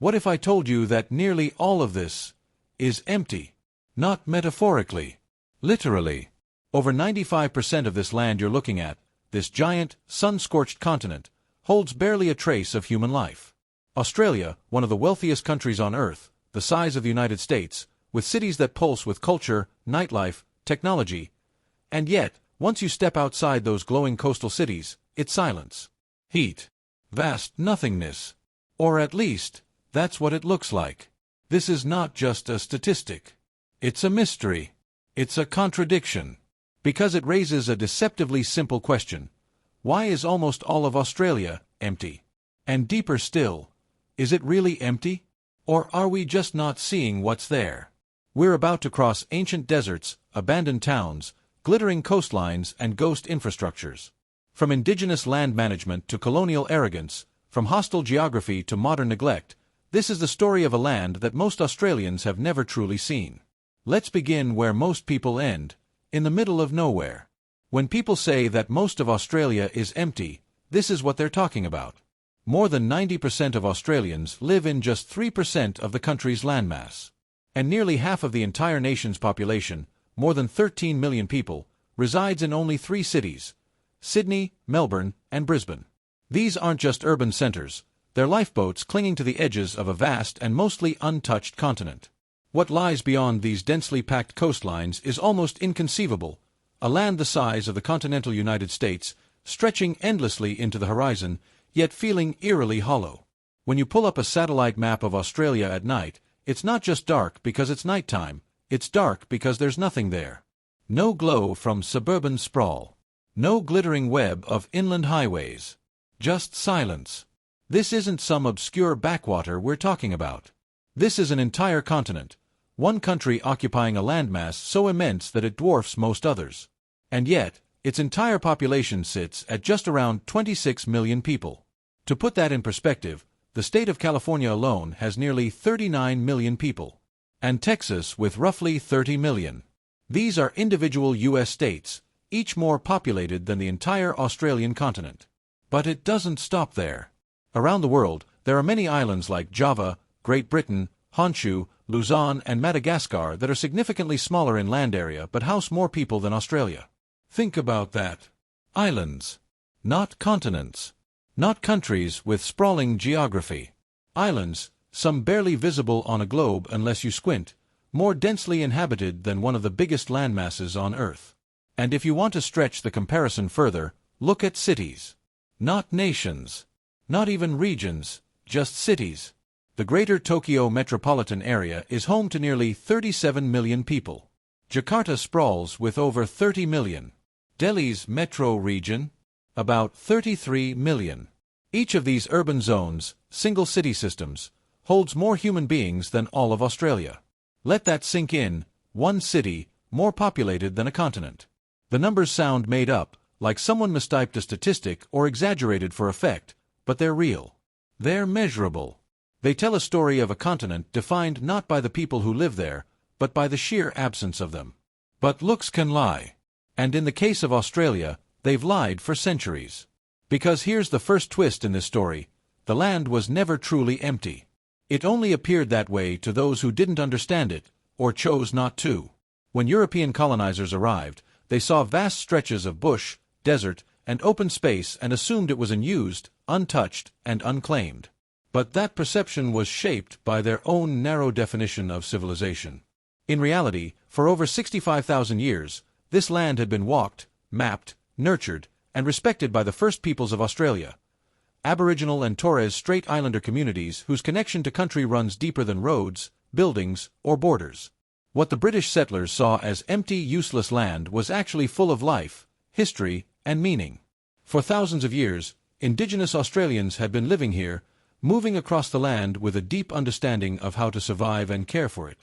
What if I told you that nearly all of this is empty? Not metaphorically. Literally. Over 95% of this land you're looking at, this giant, sun-scorched continent, holds barely a trace of human life. Australia, one of the wealthiest countries on Earth, the size of the United States, with cities that pulse with culture, nightlife, technology. And yet, once you step outside those glowing coastal cities, it's silence. Heat. Vast nothingness. Or at least, that's what it looks like. This is not just a statistic. It's a mystery. It's a contradiction. Because it raises a deceptively simple question. Why is almost all of Australia empty? And deeper still, is it really empty? Or are we just not seeing what's there? We're about to cross ancient deserts, abandoned towns, glittering coastlines, and ghost infrastructures. From indigenous land management to colonial arrogance, from hostile geography to modern neglect, this is the story of a land that most Australians have never truly seen. Let's begin where most people end, in the middle of nowhere. When people say that most of Australia is empty, this is what they're talking about. More than 90% of Australians live in just 3% of the country's landmass. And nearly half of the entire nation's population, more than 13 million people, resides in only 3 cities: Sydney, Melbourne, and Brisbane. These aren't just urban centers, they're lifeboats clinging to the edges of a vast and mostly untouched continent. What lies beyond these densely packed coastlines is almost inconceivable, a land the size of the continental United States, stretching endlessly into the horizon, yet feeling eerily hollow. When you pull up a satellite map of Australia at night, it's not just dark because it's nighttime, it's dark because there's nothing there. No glow from suburban sprawl. No glittering web of inland highways. Just silence. This isn't some obscure backwater we're talking about. This is an entire continent, one country occupying a landmass so immense that it dwarfs most others. And yet, its entire population sits at just around 26 million people. To put that in perspective, the state of California alone has nearly 39 million people, and Texas with roughly 30 million. These are individual U.S. states, each more populated than the entire Australian continent. But it doesn't stop there. Around the world, there are many islands like Java, Great Britain, Honshu, Luzon, and Madagascar that are significantly smaller in land area but house more people than Australia. Think about that. Islands. Not continents. Not countries with sprawling geography. Islands, some barely visible on a globe unless you squint, more densely inhabited than one of the biggest landmasses on Earth. And if you want to stretch the comparison further, look at cities. Not nations. Not even regions, just cities. The Greater Tokyo metropolitan area is home to nearly 37 million people. Jakarta sprawls with over 30 million. Delhi's metro region, about 33 million. Each of these urban zones, single city systems, holds more human beings than all of Australia. Let that sink in, one city, more populated than a continent. The numbers sound made up, like someone mistyped a statistic or exaggerated for effect, but they're real. They're measurable. They tell a story of a continent defined not by the people who live there, but by the sheer absence of them. But looks can lie. And in the case of Australia, they've lied for centuries. Because here's the first twist in this story: the land was never truly empty. It only appeared that way to those who didn't understand it, or chose not to. When European colonizers arrived, they saw vast stretches of bush, desert, and open space and assumed it was unused, untouched, and unclaimed. But that perception was shaped by their own narrow definition of civilization. In reality, for over 65,000 years, this land had been walked, mapped, nurtured, and respected by the first peoples of Australia, Aboriginal and Torres Strait Islander communities whose connection to country runs deeper than roads, buildings, or borders. What the British settlers saw as empty, useless land was actually full of life, history, and meaning. For thousands of years, indigenous Australians had been living here, moving across the land with a deep understanding of how to survive and care for it.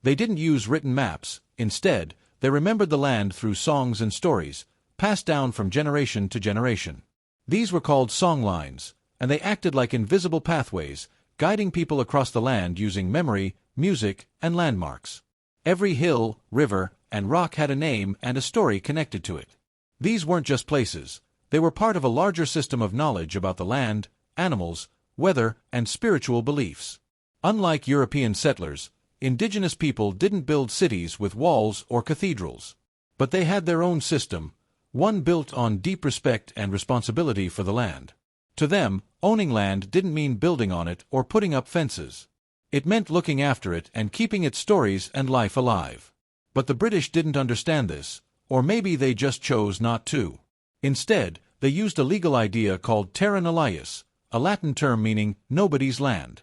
They didn't use written maps. Instead, they remembered the land through songs and stories, passed down from generation to generation. These were called songlines, and they acted like invisible pathways, guiding people across the land using memory, music, and landmarks. Every hill, river, and rock had a name and a story connected to it. These weren't just places. They were part of a larger system of knowledge about the land, animals, weather, and spiritual beliefs. Unlike European settlers, indigenous people didn't build cities with walls or cathedrals. But they had their own system, one built on deep respect and responsibility for the land. To them, owning land didn't mean building on it or putting up fences. It meant looking after it and keeping its stories and life alive. But the British didn't understand this, or maybe they just chose not to. Instead, they used a legal idea called terra nullius, a Latin term meaning nobody's land.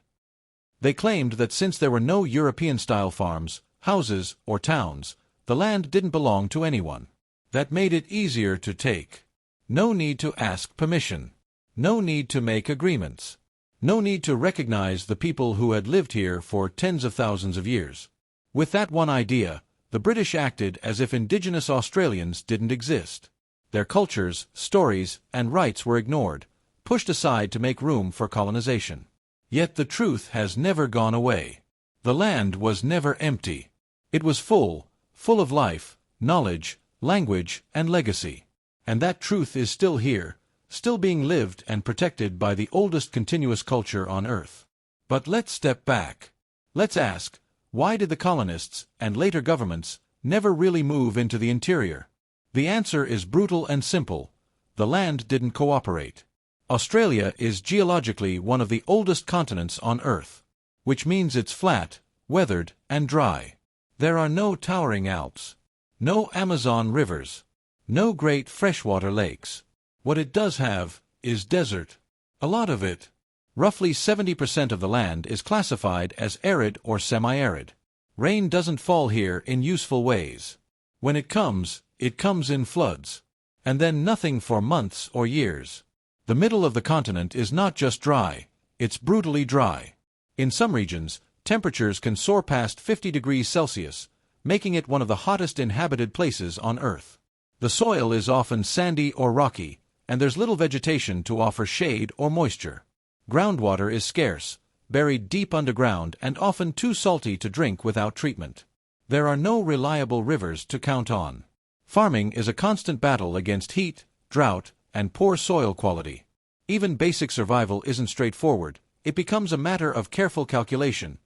They claimed that since there were no European-style farms, houses, or towns, the land didn't belong to anyone. That made it easier to take. No need to ask permission. No need to make agreements. No need to recognize the people who had lived here for tens of thousands of years. With that one idea, the British acted as if indigenous Australians didn't exist. Their cultures, stories, and rights were ignored, pushed aside to make room for colonization. Yet the truth has never gone away. The land was never empty. It was full of life, knowledge, language, and legacy. And that truth is still here, still being lived and protected by the oldest continuous culture on Earth. But let's step back. Let's ask, why did the colonists, and later governments, never really move into the interior? The answer is brutal and simple. The land didn't cooperate. Australia is geologically one of the oldest continents on Earth, which means it's flat, weathered, and dry. There are no towering Alps, no Amazon rivers, no great freshwater lakes. What it does have is desert. A lot of it. Roughly 70% of the land is classified as arid or semi-arid. Rain doesn't fall here in useful ways. When it comes in floods. And then nothing for months or years. The middle of the continent is not just dry, it's brutally dry. In some regions, temperatures can soar past 50 degrees Celsius, making it one of the hottest inhabited places on Earth. The soil is often sandy or rocky, and there's little vegetation to offer shade or moisture. Groundwater is scarce, buried deep underground and often too salty to drink without treatment. There are no reliable rivers to count on. Farming is a constant battle against heat, drought, and poor soil quality. Even basic survival isn't straightforward. It becomes a matter of careful calculation.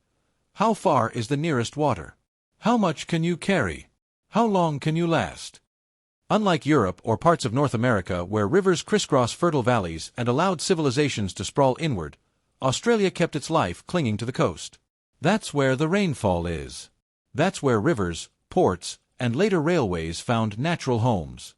How far is the nearest water? How much can you carry? How long can you last? Unlike Europe or parts of North America where rivers crisscross fertile valleys and allowed civilizations to sprawl inward, Australia kept its life clinging to the coast. That's where the rainfall is. That's where rivers, ports, and later railways found natural homes.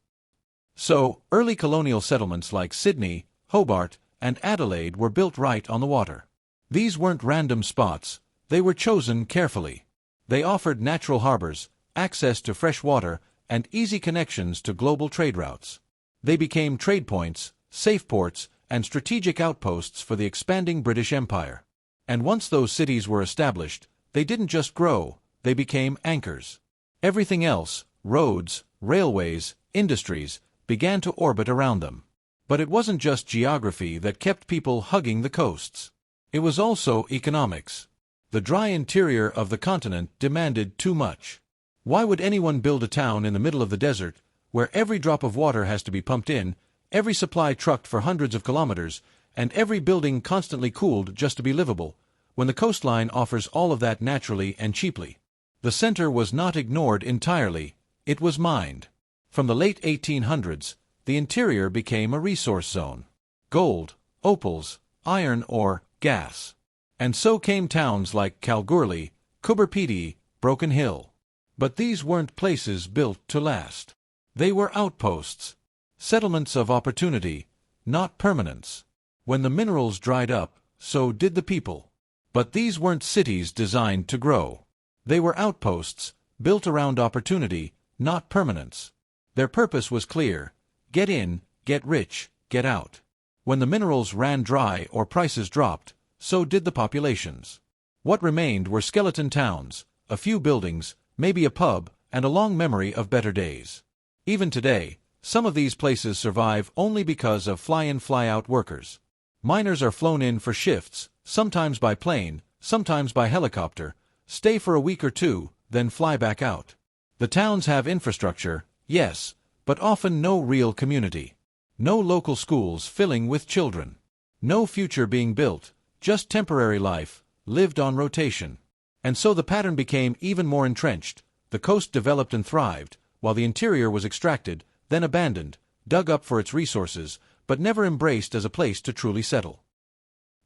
So, early colonial settlements like Sydney, Hobart, and Adelaide were built right on the water. These weren't random spots, they were chosen carefully. They offered natural harbors, access to fresh water, and easy connections to global trade routes. They became trade points, safe ports, and strategic outposts for the expanding British Empire. And once those cities were established, they didn't just grow, they became anchors. Everything else, roads, railways, industries, began to orbit around them. But it wasn't just geography that kept people hugging the coasts. It was also economics. The dry interior of the continent demanded too much. Why would anyone build a town in the middle of the desert, where every drop of water has to be pumped in, every supply trucked for hundreds of kilometers, and every building constantly cooled just to be livable, when the coastline offers all of that naturally and cheaply? The center was not ignored entirely, it was mined. From the late 1800s, the interior became a resource zone. Gold, opals, iron ore, gas. And so came towns like Kalgoorlie, Coober Pedy, Broken Hill. But these weren't places built to last. They were outposts, settlements of opportunity, not permanence. When the minerals dried up, so did the people. But these weren't cities designed to grow. They were outposts, built around opportunity, not permanence. Their purpose was clear: get in, get rich, get out. When the minerals ran dry or prices dropped, so did the populations. What remained were skeleton towns, a few buildings, maybe a pub, and a long memory of better days. Even today, some of these places survive only because of fly-in fly-out workers. Miners are flown in for shifts, sometimes by plane, sometimes by helicopter, stay for a week or two, then fly back out. The towns have infrastructure, yes, but often no real community. No local schools filling with children. No future being built, just temporary life, lived on rotation. And so the pattern became even more entrenched. The coast developed and thrived, while the interior was extracted, then abandoned, dug up for its resources, but never embraced as a place to truly settle.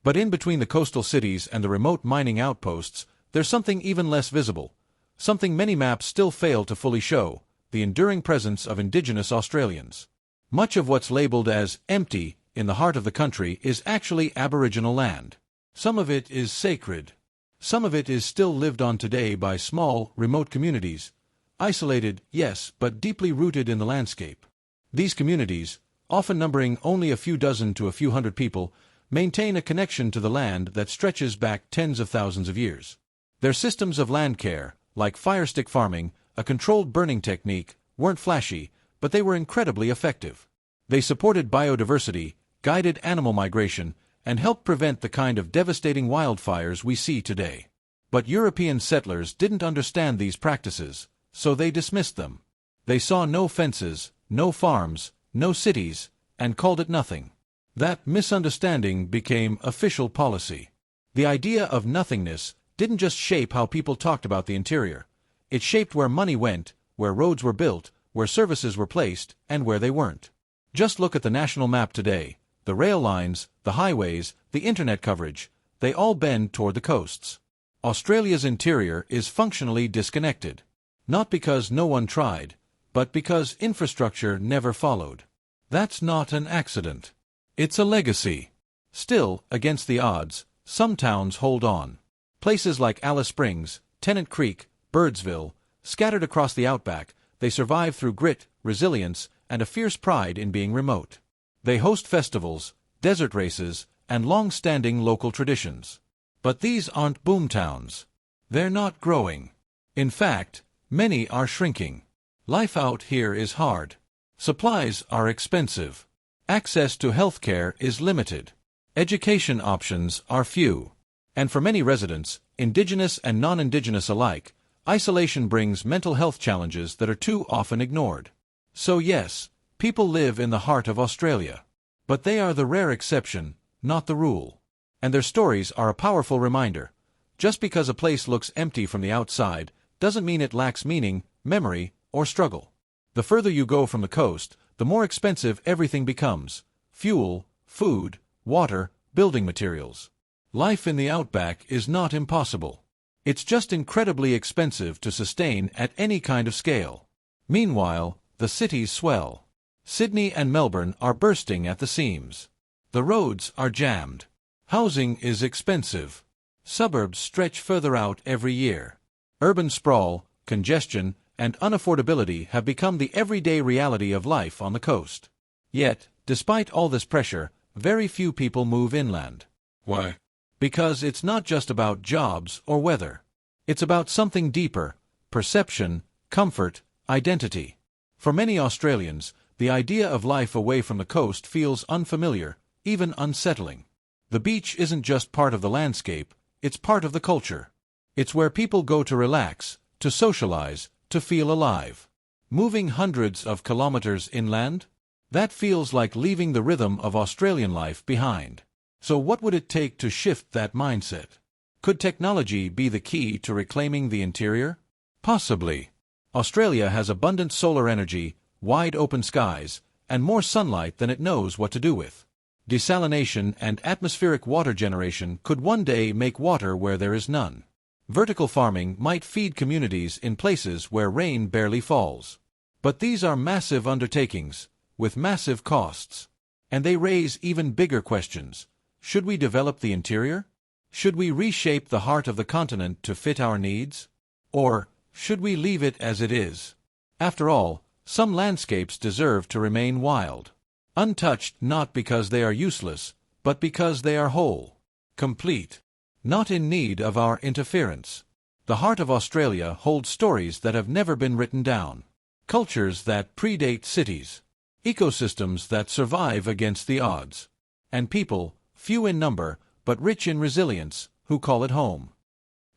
But in between the coastal cities and the remote mining outposts, there's something even less visible, something many maps still fail to fully show: the enduring presence of indigenous Australians. Much of what's labeled as empty in the heart of the country is actually Aboriginal land. Some of it is sacred. Some of it is still lived on today by small, remote communities, isolated, yes, but deeply rooted in the landscape. These communities, often numbering only a few dozen to a few hundred people, maintain a connection to the land that stretches back tens of thousands of years. Their systems of land care, like firestick farming, a controlled burning technique, weren't flashy, but they were incredibly effective. They supported biodiversity, guided animal migration, and helped prevent the kind of devastating wildfires we see today. But European settlers didn't understand these practices, so they dismissed them. They saw no fences, no farms, no cities, and called it nothing. That misunderstanding became official policy. The idea of nothingness didn't just shape how people talked about the interior. It shaped where money went, where roads were built, where services were placed, and where they weren't. Just look at the national map today. The rail lines, the highways, the internet coverage, they all bend toward the coasts. Australia's interior is functionally disconnected. Not because no one tried, but because infrastructure never followed. That's not an accident. It's a legacy. Still, against the odds, some towns hold on. Places like Alice Springs, Tennant Creek, Birdsville, scattered across the outback, they survive through grit, resilience, and a fierce pride in being remote. They host festivals, desert races, and long-standing local traditions. But these aren't boomtowns. They're not growing. In fact, many are shrinking. Life out here is hard. Supplies are expensive. Access to healthcare is limited. Education options are few. And for many residents, indigenous and non-indigenous alike, isolation brings mental health challenges that are too often ignored. So yes, people live in the heart of Australia. But they are the rare exception, not the rule. And their stories are a powerful reminder. Just because a place looks empty from the outside doesn't mean it lacks meaning, memory, or struggle. The further you go from the coast, the more expensive everything becomes: fuel, food, water, building materials. Life in the outback is not impossible. It's just incredibly expensive to sustain at any kind of scale. Meanwhile, the cities swell. Sydney and Melbourne are bursting at the seams. The roads are jammed. Housing is expensive. Suburbs stretch further out every year. Urban sprawl, congestion, and unaffordability have become the everyday reality of life on the coast. Yet, despite all this pressure, very few people move inland. Why? Because it's not just about jobs or weather. It's about something deeper: perception, comfort, identity. For many Australians, the idea of life away from the coast feels unfamiliar, even unsettling. The beach isn't just part of the landscape, it's part of the culture. It's where people go to relax, to socialize, to feel alive. Moving hundreds of kilometers inland? That feels like leaving the rhythm of Australian life behind. So what would it take to shift that mindset? Could technology be the key to reclaiming the interior? Possibly. Australia has abundant solar energy, wide open skies, and more sunlight than it knows what to do with. Desalination and atmospheric water generation could one day make water where there is none. Vertical farming might feed communities in places where rain barely falls. But these are massive undertakings, with massive costs. And they raise even bigger questions. Should we develop the interior? Should we reshape the heart of the continent to fit our needs? Or should we leave it as it is? After all, some landscapes deserve to remain wild. Untouched not because they are useless, but because they are whole, complete, not in need of our interference. The heart of Australia holds stories that have never been written down. Cultures that predate cities. Ecosystems that survive against the odds. And people, few in number, but rich in resilience, who call it home.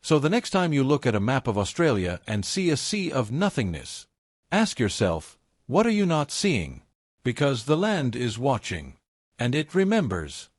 So the next time you look at a map of Australia and see a sea of nothingness, ask yourself, what are you not seeing? Because the land is watching. And it remembers.